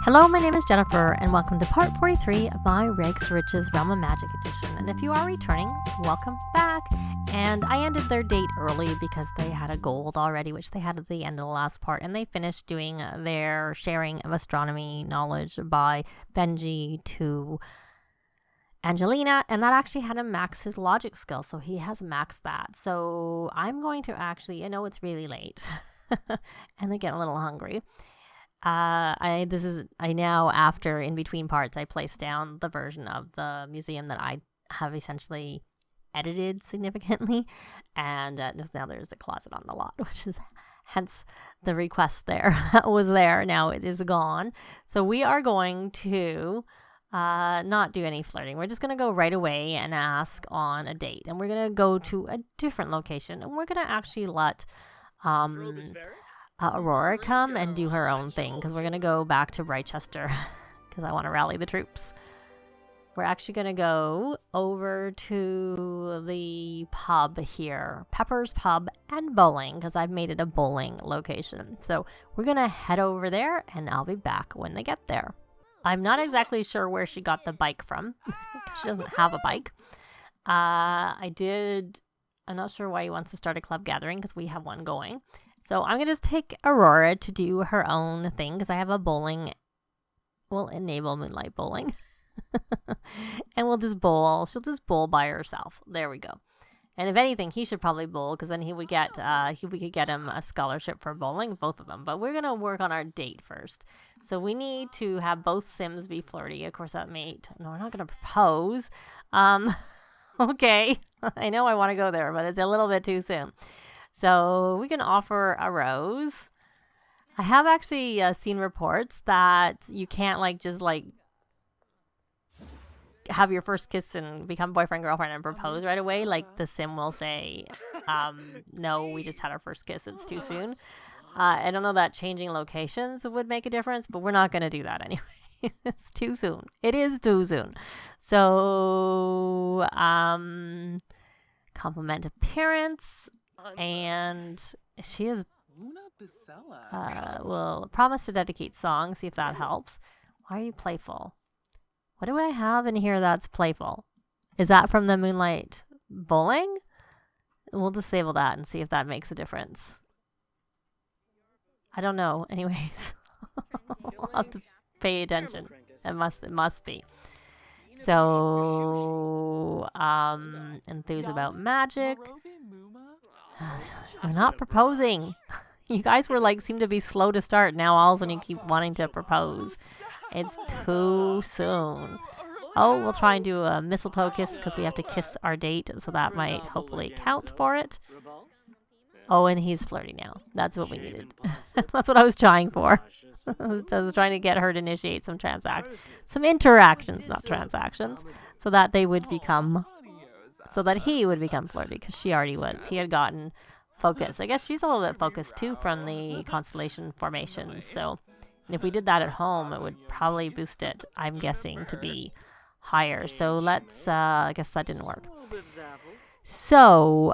Hello, my name is Jennifer, and welcome to part 43 of my Rags to Riches Realm of Magic edition. And if you are returning, welcome back. And I ended their date early because they had a gold already, which they had at the end of the last part, and they finished doing their sharing of astronomy knowledge by Benji to Angelina, and that actually had him max his logic skill, so he has maxed that. So I'm going to actually, I know it's really late, and they're getting a little hungry. I now, after in between parts, I placed down the version of the museum that I have essentially edited significantly, and now there's the closet on the lot, which is hence the request there that was there. Now it is gone. So we are going to not do any flirting. We're just going to go right away and ask on a date, and we're going to go to a different location, and we're going to actually let Aurora come and do her own thing, because we're going to go back to Rochester because I want to rally the troops. We're actually going to go over to the pub here, Pepper's Pub and Bowling, because I've made it a bowling location. So we're going to head over there, and I'll be back when they get there. I'm not exactly sure where she got the bike from. She doesn't have a bike. I'm not sure why he wants to start a club gathering, because we have one going. So I'm going to just take Aurora to do her own thing, because I have a bowling. We'll enable moonlight bowling. And we'll just bowl. She'll just bowl by herself. There we go. And if anything, he should probably bowl, because then we could get him a scholarship for bowling, both of them. But we're going to work on our date first. So we need to have both Sims be flirty. Of course, that mate. No, we're not going to propose. Okay. I know I want to go there, but it's a little bit too soon. So we can offer a rose. I have actually seen reports that you can't just have your first kiss and become boyfriend, girlfriend and propose right away. Like the sim will say, no, we just had our first kiss. It's too soon. I don't know that changing locations would make a difference, but we're not going to do that anyway. It's too soon. It is too soon. So, compliment appearance. And she is, will promise to dedicate song, see if that helps. Why are you playful? What do I have in here that's playful? Is that from the Moonlight Bowling? We'll disable that and see if that makes a difference. I don't know. Anyways, we'll have to pay attention. It must be. So, enthused about magic. We're not proposing. You guys seem to be slow to start. Now all of a sudden you keep wanting to propose. It's too soon. Oh, we'll try and do a mistletoe kiss, because we have to kiss our date, so that might hopefully count for it. Oh, and he's flirty now. That's what we needed. That's what I was trying for. I was trying to get her to initiate some interactions, not transactions, so that he would become flirty, because she already was. He had gotten focused. I guess she's a little bit focused too from the constellation formations. So if we did that at home, it would probably boost it, I'm guessing, to be higher. So let's, I guess that didn't work. So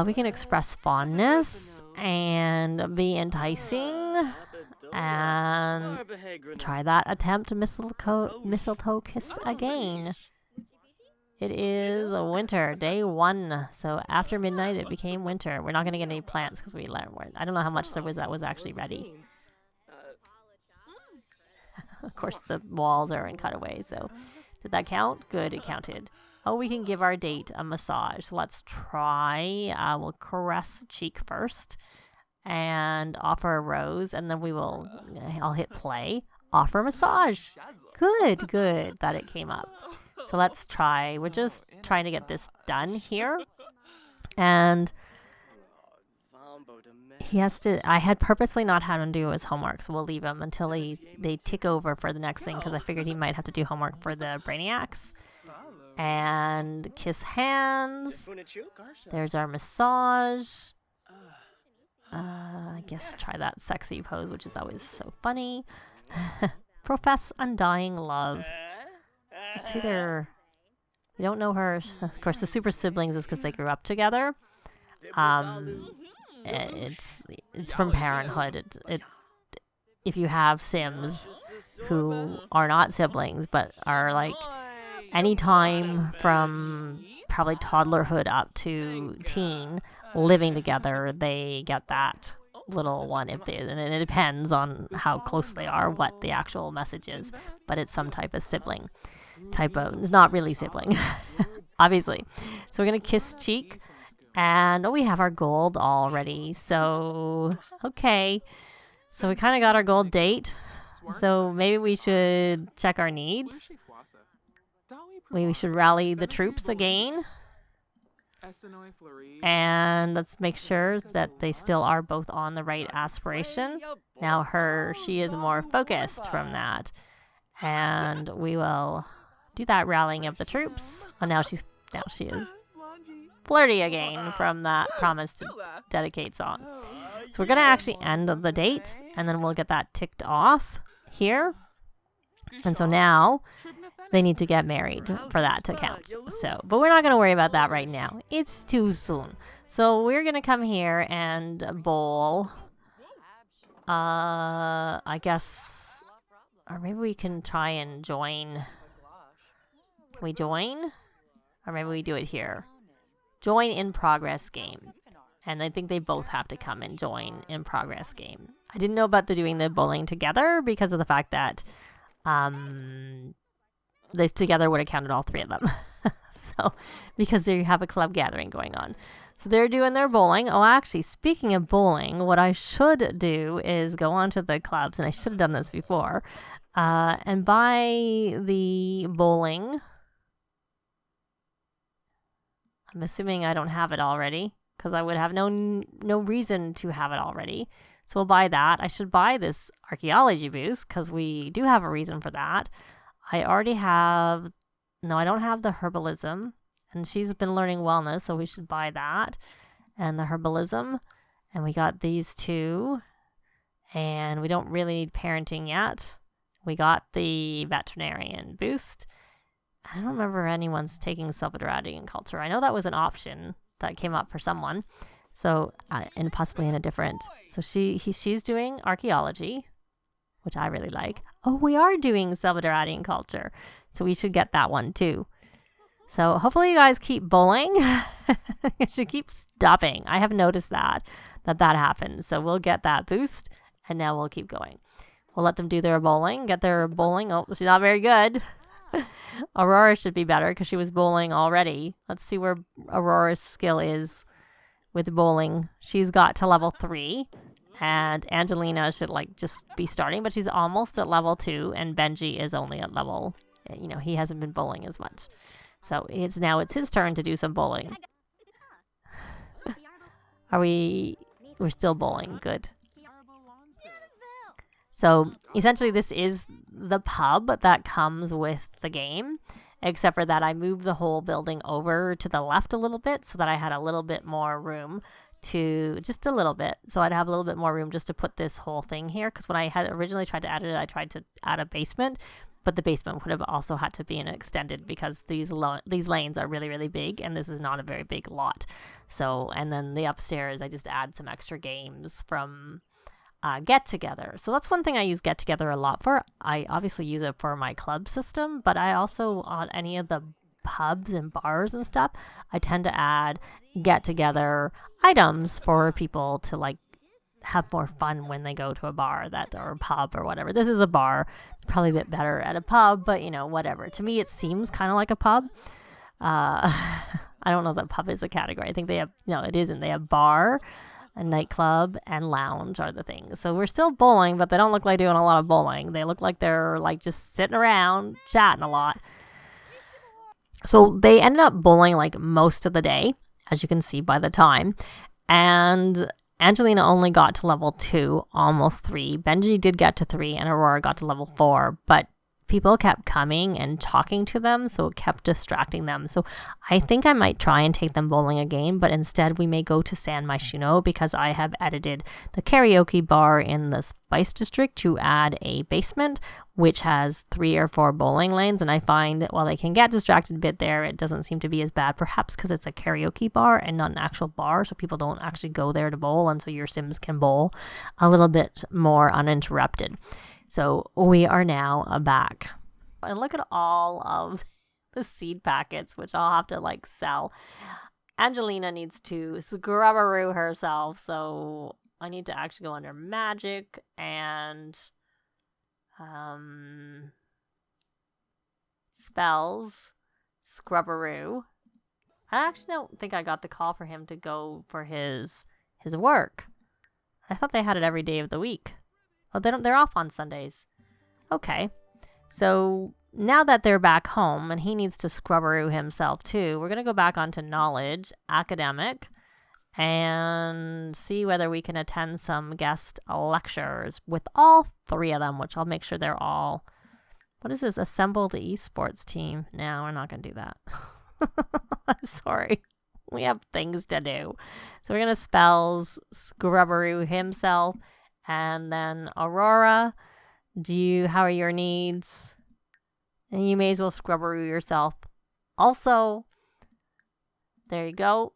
we can express fondness and be enticing and try that attempt to mistletoe kiss again. It is winter, day 1. So after midnight, it became winter. We're not going to get any plants because I don't know how much there was that was actually ready. Of course, the walls are in cutaway. So did that count? Good, it counted. Oh, we can give our date a massage. So let's try. We'll caress cheek first and offer a rose. And then I'll hit play. Offer a massage. Good that it came up. So let's try. We're just trying to get this done here. And I had purposely not had him do his homework, so we'll leave him until they tick over for the next thing, because I figured he might have to do homework for the Brainiacs. And kiss hands. There's our massage. I guess try that sexy pose, which is always so funny. Profess undying love. Let's see we don't know her. Of course, the super siblings is because they grew up together. It's from Parenthood. if you have Sims who are not siblings, but are like any time from probably toddlerhood up to teen living together, they get that little one and it depends on how close they are, what the actual message is, but it's some type of sibling. It's not really sibling, obviously. So we're gonna kiss cheek, and we have our gold already. So okay, so we kind of got our gold date. So maybe we should check our needs. We should rally the troops again. And let's make sure that they still are both on the right aspiration. Now she is more focused from that. And we will do that rallying of the troops. Oh, now she is flirty again from that promise to dedicate song. So we're going to actually end the date, and then we'll get that ticked off here. And so now they need to get married for that to count. So, but we're not going to worry about that right now. It's too soon. So we're going to come here and bowl. I guess, or maybe we can try and join. Can we join? Or maybe we do it here. Join in progress game. And I think they both have to come and join in progress game. I didn't know about doing the bowling together because of the fact that they together would have counted all three of them. So, because they have a club gathering going on. So they're doing their bowling. Oh, actually, speaking of bowling, what I should do is go onto the clubs, and I should have done this before, and buy the bowling. I'm assuming I don't have it already, because I would have no reason to have it already. So we'll buy that. I should buy this archaeology boost because we do have a reason for that. I already have... No, I don't have the herbalism. And she's been learning wellness, so we should buy that. And the herbalism. And we got these two. And we don't really need parenting yet. We got the veterinarian boost. I don't remember anyone's taking self-eradicating culture. I know that was an option that came up for someone. So, and possibly in a different... So she's doing archaeology, which I really like. Oh, we are doing self-eradicating culture. So we should get that one too. So hopefully you guys keep bowling. You should keep stopping. I have noticed that happens. So we'll get that boost, and now we'll keep going. We'll let them do their bowling, get their bowling. Oh, she's not very good. Aurora should be better because she was bowling already. Let's see where Aurora's skill is with bowling. She's got to level 3, and Angelina should just be starting, but she's almost at level 2, and Benji is only at level, he hasn't been bowling as much. So it's his turn to do some bowling. We're still bowling. Good. So essentially this is the pub that comes with the game, except for that I moved the whole building over to the left a little bit so that I had a little bit more room just a little bit. So I'd have a little bit more room just to put this whole thing here, because when I had originally tried to add it, I tried to add a basement, but the basement would have also had to be extended because these lanes are really, really big, and this is not a very big lot. So, and then the upstairs, I just add some extra games from Get Together. So that's one thing I use Get Together a lot for. I obviously use it for my club system, but I also, on any of the pubs and bars and stuff, I tend to add Get Together items for people to have more fun when they go to a bar or a pub or whatever. This is a bar. It's probably a bit better at a pub, but whatever. To me, it seems kind of like a pub. I don't know that pub is a category. I think they have, no, it isn't. They have bar, a nightclub, and lounge are the things. So we're still bowling, but they don't look like doing a lot of bowling. They look like they're just sitting around chatting a lot. So they ended up bowling most of the day, as you can see by the time. And Angelina only got to level 2, almost 3. Benji did get to 3, and Aurora got to level 4. But people kept coming and talking to them, so it kept distracting them. So I think I might try and take them bowling again, but instead we may go to San Myshuno because I have edited the karaoke bar in the Spice District to add a basement, which has 3 or 4 bowling lanes. And I find while they can get distracted a bit there, it doesn't seem to be as bad, perhaps because it's a karaoke bar and not an actual bar, so people don't actually go there to bowl, and so your Sims can bowl a little bit more uninterrupted. So we are now back. And look at all of the seed packets, which I'll have to like sell. Angelina needs to scrubberoo herself, so I need to actually go under magic and spells, scrubberoo. I actually don't think I got the call for him to go for his work. I thought they had it every day of the week. Oh, they're off on Sundays. Okay. So now that they're back home and he needs to scrubberoo himself too, we're going to go back onto knowledge, academic, and see whether we can attend some guest lectures with all 3 of them, which I'll make sure they're all... What is this? Assemble the esports team. No, we're not going to do that. I'm sorry. We have things to do. So we're going to spells, scrubberoo himself. And then Aurora, how are your needs? And you may as well scrubberoo yourself. Also, there you go.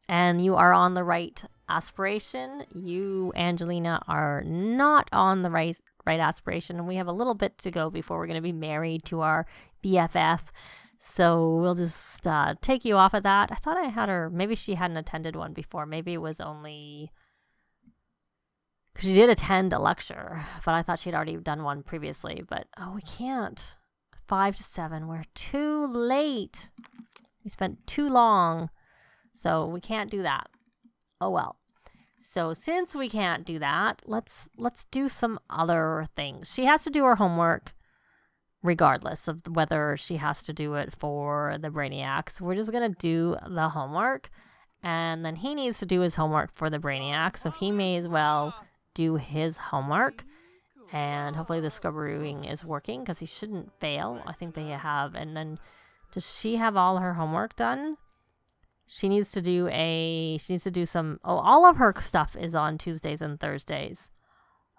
And you are on the right aspiration. You, Angelina, are not on the right aspiration. And we have a little bit to go before we're going to be married to our BFF. So we'll just take you off of that. I thought I had her, maybe she hadn't attended one before. Maybe it was only... Because she did attend a lecture, but I thought she'd already done one previously. But, we can't. 5 to 7. We're too late. We spent too long. So we can't do that. Oh, well. So since we can't do that, let's do some other things. She has to do her homework regardless of whether she has to do it for the Brainiacs. We're just going to do the homework. And then he needs to do his homework for the Brainiac. So he may as well... do his homework, and hopefully the scrubberooing is working because he shouldn't fail. I think they have. And then does she have all her homework done? She needs to do some... all of her stuff is on Tuesdays and Thursdays.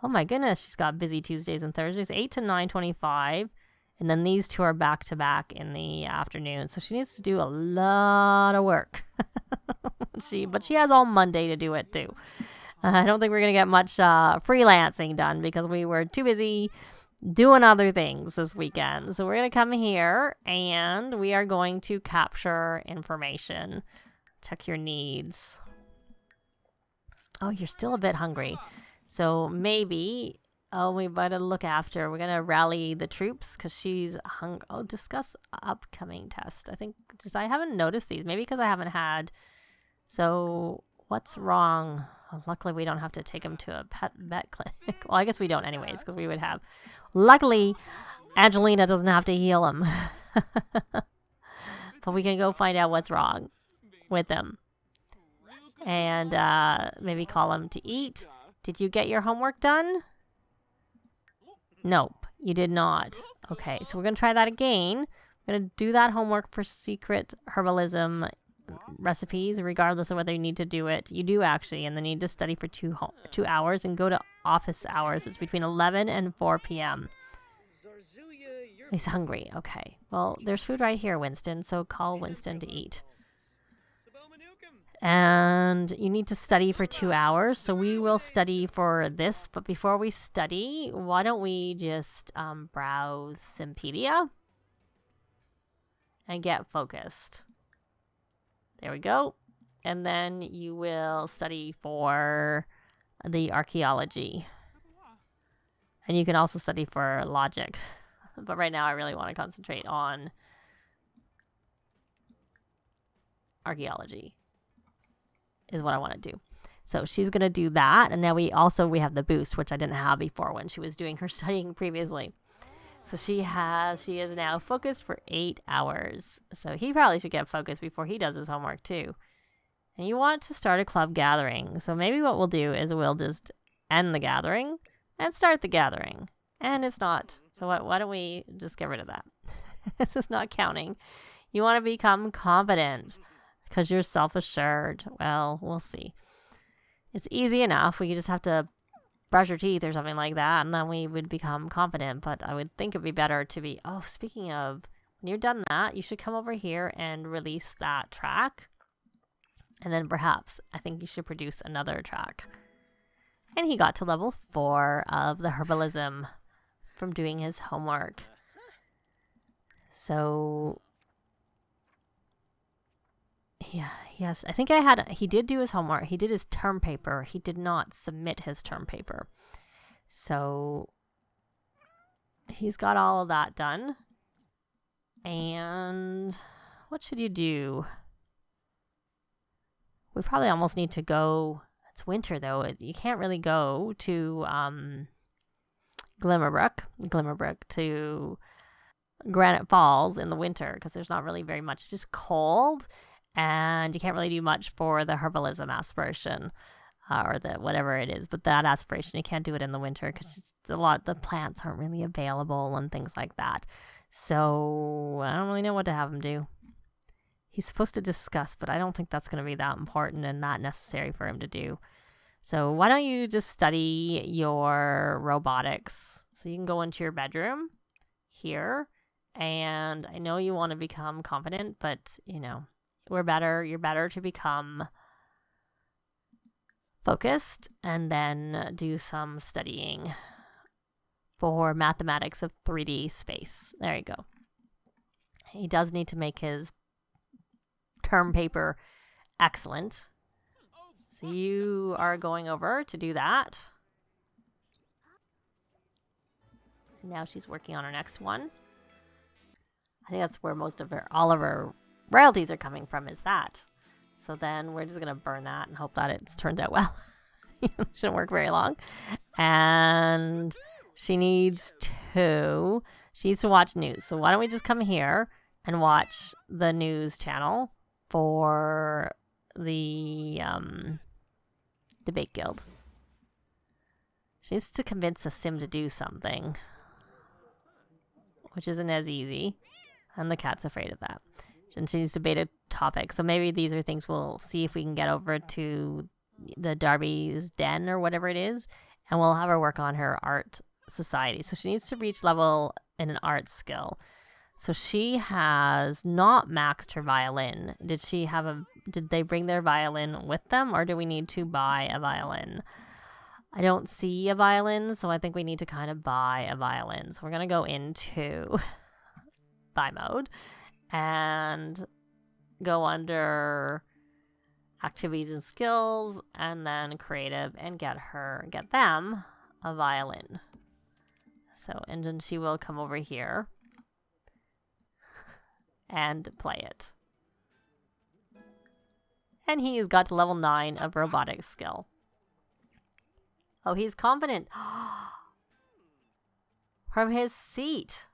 Oh my goodness, she's got busy Tuesdays and Thursdays, 8 to 9:25, and then these 2 are back to back in the afternoon. So she needs to do a lot of work. But she has all Monday to do it too. I don't think we're going to get much freelancing done because we were too busy doing other things this weekend. So we're going to come here and we are going to capture information. Check your needs. Oh, you're still a bit hungry. So maybe, we better look after. We're going to rally the troops because she's hungry. Oh, discuss upcoming test. I haven't noticed these. Maybe because I haven't had. So what's wrong? Well, luckily, we don't have to take him to a vet clinic. Well, I guess we don't anyways, because we would have. Luckily, Angelina doesn't have to heal him. But we can go find out what's wrong with him. And maybe call him to eat. Did you get your homework done? Nope, you did not. Okay, so we're going to try that again. We're going to do that homework for secret herbalism recipes, regardless of whether you need to do it. You do actually, and then you need to study for 2 hours and go to office hours. It's between 11 and 4 p.m. He's hungry. Okay. Well, there's food right here, Winston, so call Winston to eat. And you need to study for 2 hours, so we will study for this. But before we study, why don't we just browse Simpedia and get focused. There we go. And then you will study for the archaeology. And you can also study for logic. But right now I really want to concentrate on archaeology is what I want to do. So she's going to do that. And now we have the boost, which I didn't have before when she was doing her studying previously. So she is now focused for 8 hours. So he probably should get focused before he does his homework too. And you want to start a club gathering. So maybe what we'll do is we'll just end the gathering and start the gathering. And it's not So why don't we just get rid of that? This is not counting. You want to become confident because you're self-assured. Well, we'll see. It's easy enough. We just have to brush your teeth or something like that, and then we would become confident. But I would think it'd be better to be... Oh, speaking of, when you've done that, you should come over here and release that track. And then perhaps, I think you should produce another track. And he got to level 4 of the herbalism from doing his homework. So... Yeah, yes, I think he did do his homework. He did his term paper. He did not submit his term paper. So he's got all of that done. And what should you do? We probably almost need to go. It's winter though. You can't really go to Glimmerbrook to Granite Falls in the winter because there's not really very much. It's just cold. And you can't really do much for the herbalism aspiration or the whatever it is. But that aspiration, you can't do it in the winter because the plants aren't really available and things like that. So I don't really know what to have him do. He's supposed to discuss, but I don't think that's going to be that important and not necessary for him to do. So why don't you just study your robotics? So you can go into your bedroom here. And I know you want to become confident, but you know. You're better to become focused and then do some studying for mathematics of 3D space. There you go. He does need to make his term paper excellent. So you are going over to do that. Now she's working on her next one. I think that's where all of her royalties are coming from, is that. So then we're just going to burn that and hope that it turns out well. Shouldn't work very long. And she needs to watch news. So why don't we just come here and watch the news channel for the debate guild. She needs to convince a sim to do something, which isn't as easy. And the cat's afraid of that. And she needs to debate a topic. So maybe these are things we'll see if we can get over to the Darby's Den or whatever it is. And we'll have her work on her art society. So she needs to reach level in an art skill. So she has not maxed her violin. Did they bring their violin with them, or do we need to buy a violin? I don't see a violin, so I think we need to kind of buy a violin. So we're going to go into buy mode and go under activities and skills and then creative and get them a violin. So, and then she will come over here and play it. And he's got to level 9 of robotics skill. Oh, he's confident. From his seat.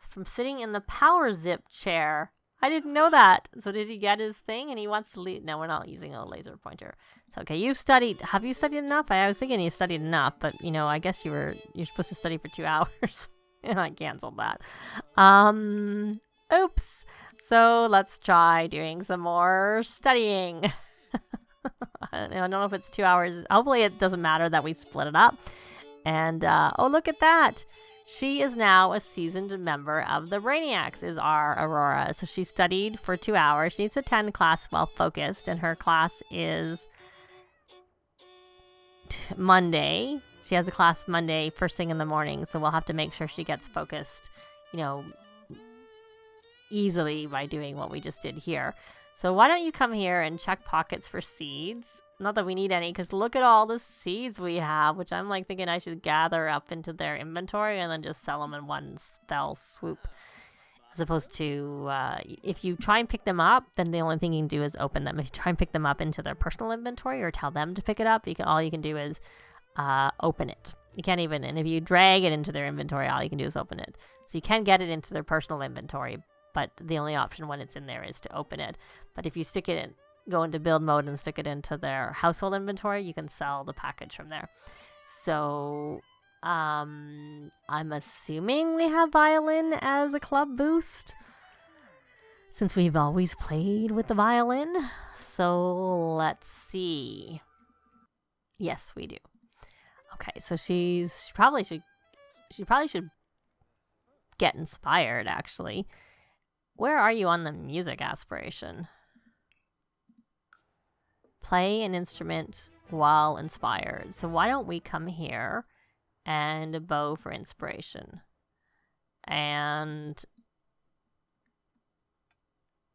From sitting in the power zip chair. I didn't know that. So did he get his thing and he wants to leave? No, we're not using a laser pointer. So, okay, you've studied. Have you studied enough? I was thinking you studied enough, but, you know, I guess you're supposed to study for 2 hours. And I canceled that. Oops. So let's try doing some more studying. I don't know if it's 2 hours. Hopefully it doesn't matter that we split it up. And, oh, look at that. She is now a seasoned member of the Brainiacs, is our Aurora. So she studied for 2 hours. She needs to attend class well focused, and her class is Monday. She has a class Monday first thing in the morning, so we'll have to make sure she gets focused, you know, easily by doing what we just did here. So why don't you come here and check pockets for seeds? Not that we need any, because look at all the seeds we have, which I'm like thinking I should gather up into their inventory and then just sell them in one fell swoop. As opposed to, if you try and pick them up, then the only thing you can do is open them. If you try and pick them up into their personal inventory or tell them to pick it up, all you can do is open it. You can't even, and if you drag it into their inventory, all you can do is open it. So you can get it into their personal inventory, but the only option when it's in there is to open it. But if you stick it in, go into build mode and stick it into their household inventory, you can sell the package from there. So I'm assuming we have violin as a club boost, since we've always played with the violin. So let's see. Yes, we do. Okay, so she probably should get inspired, actually. Where are you on the music aspiration? Play an instrument while inspired. So why don't we come here and bow for inspiration? And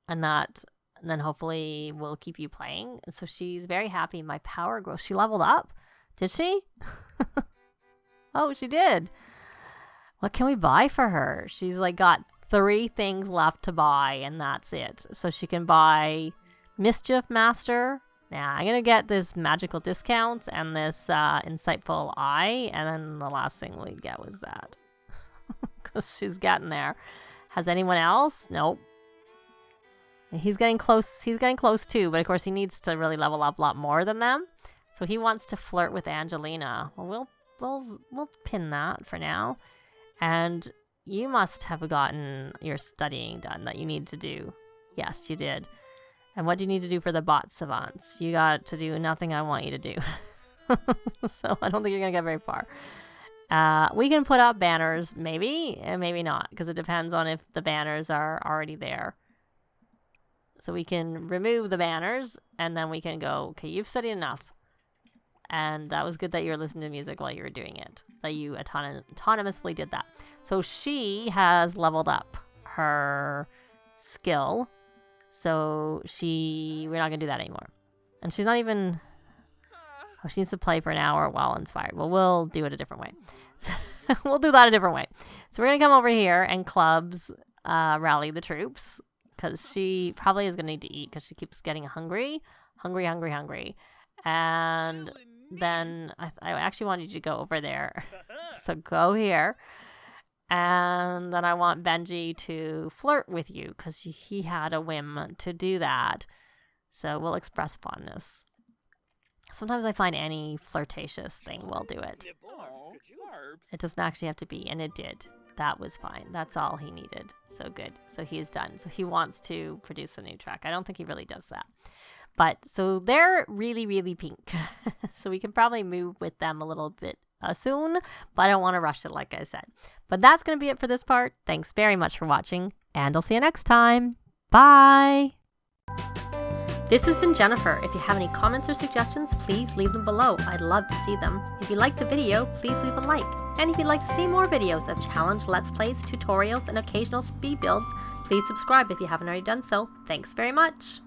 then hopefully we'll keep you playing. So she's very happy. My power grows. She leveled up. Did she? Oh, she did. What can we buy for her? She's like got 3 things left to buy, and that's it. So she can buy Mischief Master. Now I'm gonna get this magical discount and this insightful eye, and then the last thing we get was that. Because she's getting there. Has anyone else? Nope. He's getting close. He's getting close too, but of course he needs to really level up a lot more than them. So he wants to flirt with Angelina. Well, we'll pin that for now. And you must have gotten your studying done that you need to do. Yes, you did. And what do you need to do for the bot savants? You got to do nothing I want you to do. So I don't think you're going to get very far. We can put up banners, maybe, and maybe not, because it depends on if the banners are already there. So we can remove the banners, and then we can go, okay, you've studied enough. And that was good that you were listening to music while you were doing it. That you autonomously did that. So she has leveled up her skill. So we're not going to do that anymore. And she's not even... Oh, she needs to play for an hour while inspired. Well, we'll do it a different way. So we'll do that a different way. So we're going to come over here and clubs rally the troops. Because she probably is going to need to eat because she keeps getting hungry. Hungry. And then I actually wanted you to go over there. So go here. And then I want Benji to flirt with you because he had a whim to do that. So we'll express fondness. Sometimes I find any flirtatious thing will do it. It doesn't actually have to be, and it did. That was fine. That's all he needed. So good. So he's done. So he wants to produce a new track. I don't think he really does that. But so they're really, really pink. So we can probably move with them a little bit soon, but I don't want to rush it like I said. But that's going to be it for this part. Thanks very much for watching, and I'll see you next time. Bye! This has been Jennifer. If you have any comments or suggestions, please leave them below. I'd love to see them. If you liked the video, please leave a like. And if you'd like to see more videos of challenge, let's plays, tutorials, and occasional speed builds, please subscribe if you haven't already done so. Thanks very much!